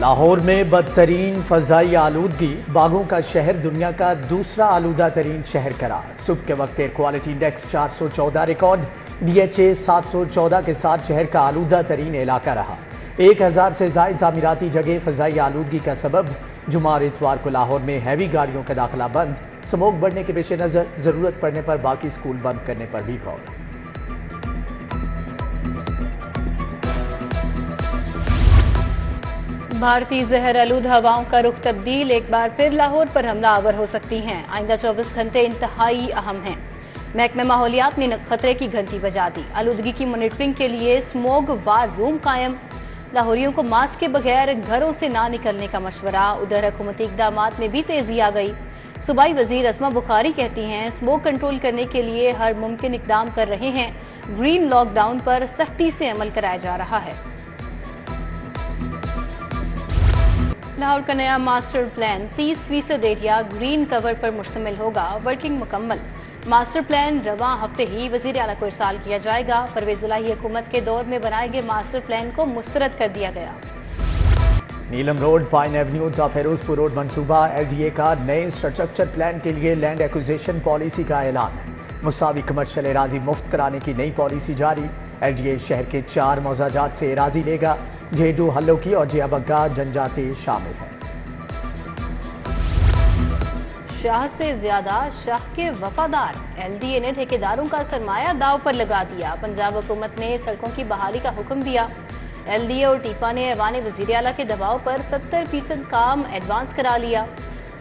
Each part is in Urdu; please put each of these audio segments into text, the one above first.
لاہور میں بدترین فضائی آلودگی، باغوں کا شہر دنیا کا دوسرا آلودہ ترین شہر قرار۔ صبح کے وقت air quality index 414 record, DHA 714 کے ساتھ شہر کا آلودہ ترین علاقہ رہا۔ 1000 سے زائد تعمیراتی جگہ فضائی آلودگی کا سبب۔ جمعہ اور اتوار کو لاہور میں ہیوی گاڑیوں کا داخلہ بند، سموگ بڑھنے کے پیش نظر ضرورت پڑنے پر باقی سکول بند کرنے پر بھی غور۔ بھارتی زہر آلود ہواؤں کا رخ تبدیل، ایک بار پھر لاہور پر حملہ آور ہو سکتی ہیں۔ آئندہ 24 گھنٹے انتہائی اہم ہیں۔ محکمہ ماحولیات نے خطرے کی گھنٹی بجا دی۔ آلودگی کی مانیٹرنگ کے لیے سموگ وار روم قائم۔ لاہوریوں کو ماسک کے بغیر گھروں سے نہ نکلنے کا مشورہ۔ ادھر حکومتی اقدامات میں بھی تیزی آ گئی۔ صوبائی وزیر اسما بخاری کہتی ہیں سموگ کنٹرول کرنے کے لیے ہر ممکن اقدام کر رہے ہیں۔ گرین لاک ڈاؤن پر سختی سے عمل کرایا جا رہا ہے۔ لاہور کا نیا ماسٹر پلان 30% ایریا گرین کور پر مشتمل ہوگا۔ ورکنگ مکمل۔ ماسٹر پلان رواں ہفتے ہی وزیر اعلیٰ کو ارسال کیا جائے گا۔ پرویز الہی حکومت کے دور میں بنائے گئے ماسٹر پلان کو مسترد کر دیا گیا۔ نیلم روڈ، پائن ایونیو تا فیروز پور روڈ منصوبہ LDA کا نئے انفراسٹرکچر پلان کے لیے لینڈ ایکوزیشن پالیسی کا اعلان۔ مساوی کمرشل اراضی مفت کرانے کی نئی پالیسی جاری۔ LDA شہر کے 4 موضاجات سے اراضی لے گا۔ جیڈو، ہلوکی اور جیا بگا جنجاتی شامل ہیں۔ شاہ سے زیادہ شاہ کے وفادار، LDA نے ٹھیکیداروں کا سرمایہ داؤ پر لگا دیا۔ پنجاب حکومت نے سڑکوں کی بحالی کا حکم دیا۔ LDA اور ٹیپا نے ایوان وزیر اعلیٰ کے دباؤ پر 70% کام ایڈوانس کرا لیا۔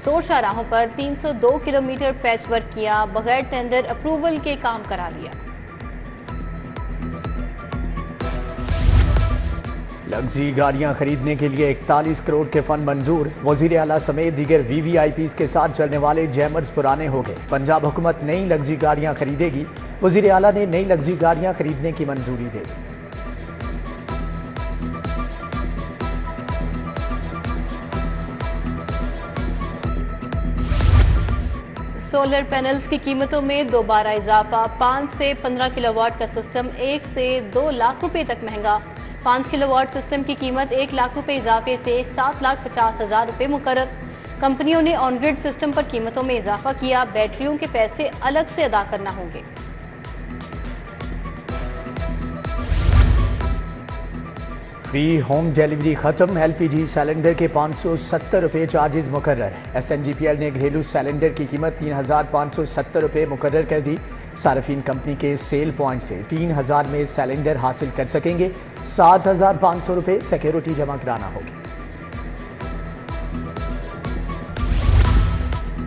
100 شاہراہوں پر 302 کلومیٹر پیچ ورک کیا، بغیر ٹینڈر اپروول کے کام کرا لیا۔ لگژری گاڑیاں خریدنے کے لیے 41 کروڑ کے فنڈ منظور۔ وزیر اعلیٰ سمیت دیگر VVIPs کے ساتھ چلنے والے جیمرز پرانے ہو گئے۔ پنجاب حکومت نئی لگژری گاڑیاں خریدے گی۔ وزیر اعلیٰ نے نئی لگژری گاڑیاں خریدنے کی منظوری دے دی۔ سولر پینلز کی قیمتوں میں دوبارہ اضافہ۔ 5 سے 15 کلو واٹ کا سسٹم 1 سے 2 لاکھ روپے تک مہنگا۔ 5 کلو واٹ سسٹم کی قیمت 1 لاکھ روپے اضافے سے 7,50,000 روپے مقرر۔ کمپنیوں نے آن گریڈ سسٹم پر قیمتوں میں اضافہ کیا۔ بیٹریوں کے پیسے الگ سے ادا کرنا ہوں گے۔ فری ہوم ڈیلیوری ختم۔ LPG سلنڈر کے 570 روپے چارجز مقرر۔ SNGPL نے گھریلو سلنڈر کی قیمت 3,570 روپے مقرر کر دی۔ صارفین کمپنی کے سیل پوائنٹ سے 3,000 میں سلنڈر حاصل کر سکیں گے۔ 7,500 روپے سیکیورٹی جمع کرانا ہوگی۔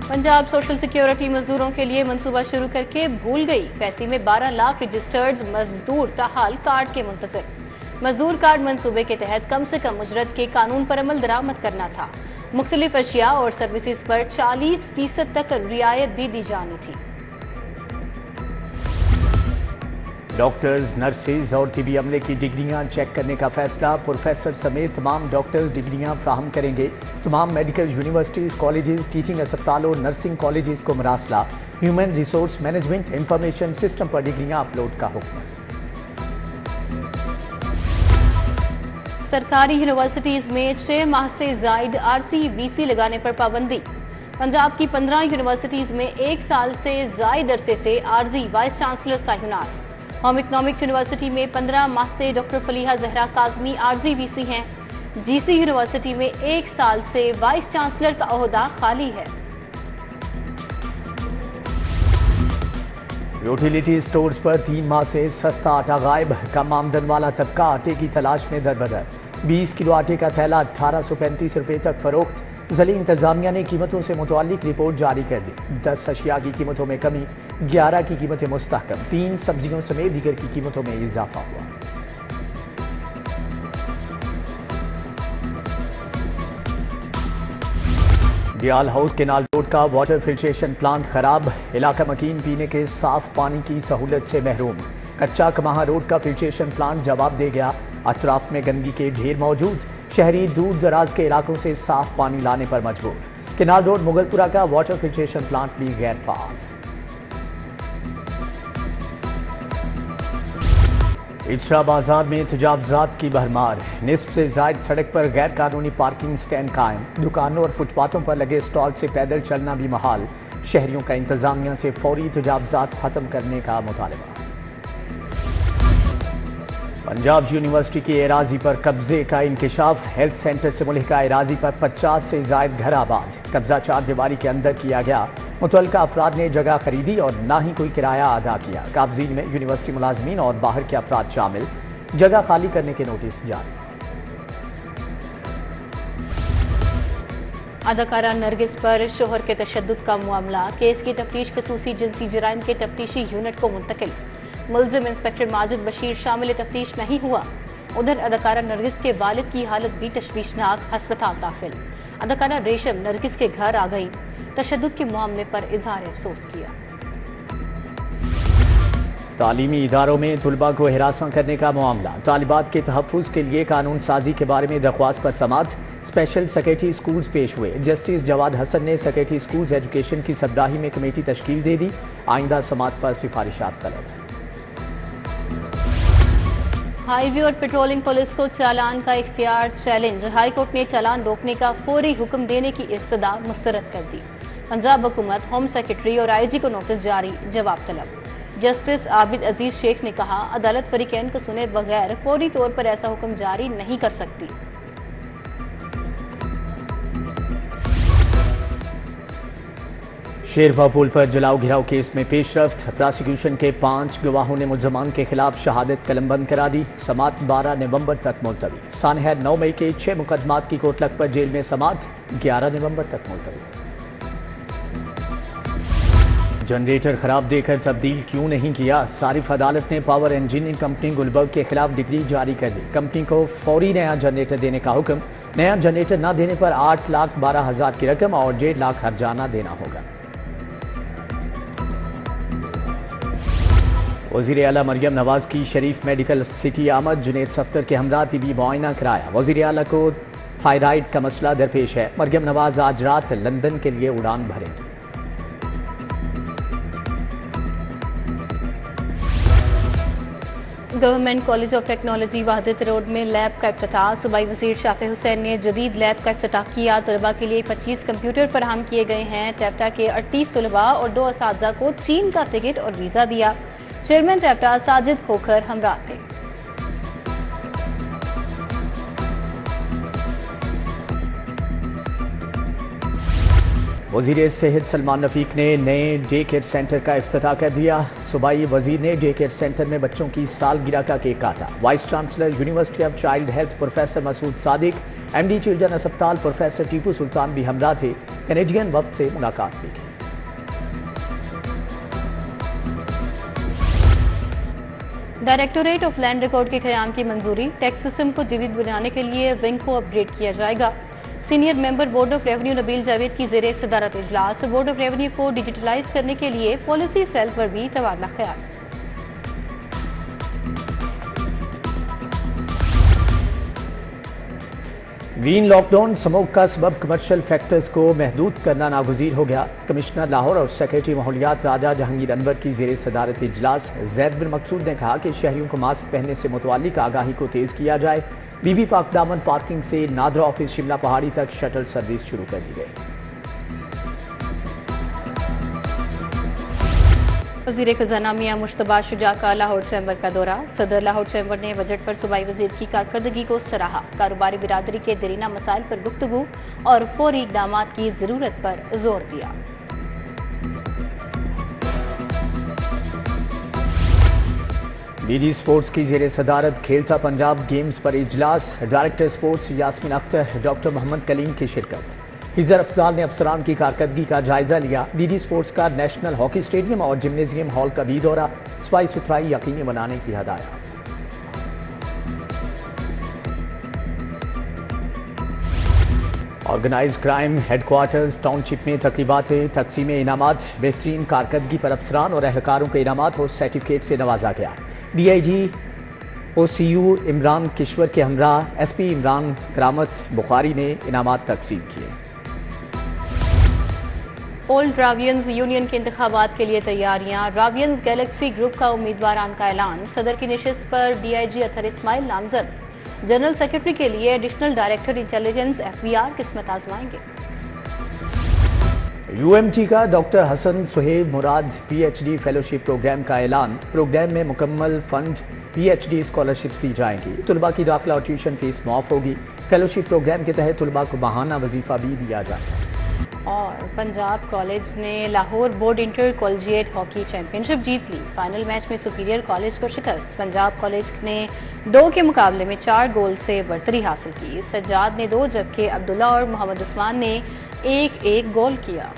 پنجاب سوشل سیکیورٹی مزدوروں کے لیے منصوبہ شروع کر کے بھول گئی۔ پیسی میں 12 لاکھ رجسٹرڈ مزدور تاحال کارڈ کے منتظر۔ مزدور کارڈ منصوبے کے تحت کم سے کم اجرت کے قانون پر عمل درآمد کرنا تھا۔ مختلف اشیاء اور سروسز پر 40% تک رعایت بھی دی جانی تھی۔ ڈاکٹرز، نرسز اور طبی عملے کی ڈگریاں چیک کرنے کا فیصلہ۔ پروفیسر سمیت تمام ڈاکٹرز ڈگریاں فراہم کریں گے۔ تمام میڈیکل یونیورسٹیز، کالجز، ٹیچنگ اسپتالوں، نرسنگ کالجز کو مراسلہ۔ Human resource management information system پر ڈگریاں اپلوڈ کا حکم۔ سرکاری یونیورسٹیز میں 6 ماہ سے زائد RCVC لگانے پر پابندی۔ پنجاب کی 15 یونیورسٹیز میں 1 سال سے زائد عرصے سے عارضی وائس چانسلر تعینات۔ ہوم اکنامکس یونیورسٹی میں 15 ماہ سے ڈاکٹر فلیحہ زہرا کاظمی عارضی VC ہیں۔ GC یونیورسٹی میں 1 سال سے وائس چانسلر کا عہدہ خالی ہے۔ یوٹیلیٹی سٹورز پر 3 ماہ سے سستا آٹا غائب۔ کم آمدن والا طبقہ آٹے کی تلاش میں دربدر۔ 20 کلو آٹے کا تھیلا 1835 روپے تک فروخت۔ ضلعی انتظامیہ نے قیمتوں سے متعلق رپورٹ جاری کر دی۔ 10 اشیاء کی قیمتوں میں کمی، 11 کی قیمتیں مستحکم۔ 3 سبزیوں سمیت دیگر کی قیمتوں میں اضافہ ہوا۔ ڈیال ہاؤس کینال روڈ کا واٹر فلٹریشن پلانٹ خراب۔ علاقہ مکین پینے کے صاف پانی کی سہولت سے محروم۔ کچا کماہا روڈ کا فلٹریشن پلانٹ جواب دے گیا۔ اطراف میں گندگی کے ڈھیر موجود۔ شہری دور دراز کے علاقوں سے صاف پانی لانے پر مجبور۔ کینال روڈ مغل پورہ کا واٹر فلٹریشن پلانٹ بھی غیر فعال۔ اچھا بازار میں تجاوزات کی بھرمار، نصف سے زائد سڑک پر غیر قانونی پارکنگ سٹینڈ قائم، دکانوں اور فٹ پاتھوں پر لگے اسٹال سے پیدل چلنا بھی محال، شہریوں کا انتظامیہ سے فوری تجاوزات ختم کرنے کا مطالبہ۔ پنجاب یونیورسٹی کی اراضی پر قبضے کا انکشاف، ہیلتھ سینٹر سے ملحقہ اراضی پر 50 سے زائد گھر آباد، قبضہ چار دیواری کے اندر کیا گیا، متعلقہ افراد نے جگہ خریدی اور نہ ہی کوئی کرایہ ادا کیا، قابضین میں یونیورسٹی ملازمین اور باہر کے افراد شامل، جگہ خالی کرنے کے نوٹس جاری۔ اداکارہ نرگس پر شوہر کے تشدد کا معاملہ، کیس کی تفتیش خصوصی جنسی جرائم کے تفتیشی یونٹ کو منتقل، ملزم انسپکٹر ماجد بشیر شامل تفتیش نہیں ہوا۔ ادھر اداکارہ نرگس کے والد کی حالت بھی تشویشناک، ہسپتال داخل۔ اداکارہ ریشم نرگس کے گھر آ گئی، تشدد کے معاملے پر اظہار افسوس کیا۔ تعلیمی اداروں میں طلباء کو ہراساں کرنے کا معاملہ، طالبات کے تحفظ کے لیے قانون سازی کے بارے میں درخواست پر سماعت، اسپیشل سیکرٹری سکولز پیش ہوئے، جسٹس جواد حسن نے سیکرٹری سکولز ایجوکیشن کی سربراہی میں کمیٹی تشکیل دے دی، آئندہ سماعت پر سفارشات طلب۔ ہائی وے اور پیٹرولنگ پولیس کو چالان کا اختیار چیلنج، ہائی کورٹ نے چالان روکنے کا فوری حکم دینے کی استدعا مسترد کر دی، پنجاب حکومت، ہوم سیکرٹری اور آئی جی کو نوٹس جاری، جواب طلب۔ جسٹس عابد عزیز شیخ نے کہا، عدالت فریقین کو سنے بغیر فوری طور پر ایسا حکم جاری نہیں کر سکتی۔ شیرپا پل پر جلاؤ گھراؤ کیس میں پیش رفت، پراسیکیوشن کے 5 گواہوں نے ملزمان کے خلاف شہادت قلم بند کرا دی، سماعت 12 نومبر تک ملتوی، سانحہ 9 مئی کے 6 مقدمات کی کوٹلک پر جیل میں سماعت 11 نومبر تک ملتوی۔ جنریٹر خراب دے کر تبدیل کیوں نہیں کیا، صارف عدالت نے پاور انجینئرنگ کمپنی گلبرگ کے خلاف ڈگری جاری کر دی، کمپنی کو فوری نیا جنریٹر دینے کا حکم، نیا جنریٹر نہ دینے پر 8,12,000 کی رقم اور 1.5 لاکھ ہرجانہ دینا ہوگا۔ وزیر اعلیٰ مریم نواز کی شریف میڈیکل سٹی آمد، جنید صفدر کے ہمراہ طبی معائنہ کرایا، وزیر اعلیٰ کو تھائرائیڈ کا مسئلہ درپیش ہے، مریم نواز آج رات لندن کے لیے اڑان بھریں گی۔ گورنمنٹ کالج آف ٹیکنالوجی وحدت روڈ میں لیب کا افتتاح، صوبائی وزیر شافع حسین نے جدید لیب کا افتتاح کیا، طلباء کے لیے 25 کمپیوٹر فراہم کیے گئے ہیں، ٹیفٹا کے 38 طلباء اور 2 اساتذہ کو چین کا ٹکٹ اور ویزا دیا، چیئرمین ٹیفٹا ساجد کھوکھر ہمراہ تھے۔ وزیر صحت سلمان رفیق نے نئے ڈے کیئر سینٹر کا افتتاح کر دیا، صوبائی وزیر نے ڈے کیئر سینٹر میں بچوں کی سالگرہ کا کیک کاٹا، vice chancellor university of child health professor Masood Sadiq, M D children اسپتال پروفیسر ٹیپو سلطان بھی ہمراہ تھے، کینیڈین وفد سے ملاقات بھی کی۔ ڈائریکٹوریٹ آف لینڈ ریکارڈ کے قیام کی منظوری، ٹیکس سسٹم کو جدید بنانے کے لیے ونگ کو اپ گریڈ کیا جائے گا، senior member board of revenue Nabeel Javed کی زیر صدارت اجلاس، بورڈ آف ریونیو کو ڈیجیٹلائز کرنے کے لیے پالیسی سیل پر بھی تبادلہ خیال۔ گرین لاک ڈاؤن سموگ کا سبب کمرشل فیکٹرز کو محدود کرنا ناگزیر ہو گیا، کمشنر لاہور اور سیکرٹری ماحولیات راجہ جہانگیر انور کی زیر صدارت اجلاس، زید بن مقصود نے کہا کہ شہریوں کو ماسک پہننے سے متعلق آگاہی کو تیز کیا جائے، بی بی پاک دامن پارکنگ سے نادرا آفس شملہ پہاڑی تک شٹل سروس شروع کر دی گئی۔ وزیر خزانہ میاں مشتبہ شجاع کا لاہور چیمبر کا دورہ، صدر لاہور چیمبر نے بجٹ پر صوبائی وزیر کی کارکردگی کو سراہا، کاروباری برادری کے دیرینہ مسائل پر گفتگو اور فوری اقدامات کی ضرورت پر زور دیا۔ ڈی ڈی سپورٹس کی زیر صدارت کھیلتا پنجاب گیمز پر اجلاس، director sports Yasmeen Akhtar, doctor Muhammad Kaleem کی شرکت، ہزر افضال نے افسران کی کارکردگی کا جائزہ لیا، ڈی ڈی سپورٹس کا نیشنل ہاکی اسٹیڈیم اور جمنیزیم ہال کا بھی دورہ، صفائی ستھرائی یقینی بنانے کی ہدایت۔ Organise crime headquarters township میں تقریبات تقسیم انعامات، بہترین کارکردگی پر افسران اور اہلکاروں کے انعامات اور سرٹیفکیٹ سے نوازا گیا، D I G O C U Imran Kishwar کے ہمراہ ایس پی عمران کرامت بخاری نے انعامات تقسیم کیے۔ اولڈ راوینز یونین کے انتخابات کے لیے تیاریاں، راوینز گیلیکسی گروپ کا امیدواران کا اعلان، صدر کی نشست پر ڈی آئی جی اطہر اسماعیل نامزد، جنرل سیکرٹری کے لیے ایڈیشنل ڈائریکٹر انٹیلیجنس FBR قسمت آزمائیں گے۔ UMT کا ڈاکٹر حسن سہیب مراد PhD فیلوشپ پروگرام کا اعلان، پروگرام میں مکمل فنڈ PhD اسکالرشپس دی جائیں گی، طلباء کی داخلہ اور ٹیوشن فیس معاف ہوگی، فیلوشپ پروگرام کے تحت طلباء کو ماہانہ وظیفہ بھی دیا جائے گا۔ اور پنجاب کالج نے Lahore board intercollegiate hockey championship جیت لی، فائنل میچ میں سپیریئر کالج کو شکست، پنجاب کالج نے 2 کے مقابلے میں 4 گول سے برتری حاصل کی، سجاد نے 2 جبکہ عبداللہ اور محمد عثمان نے 1 گول کیا۔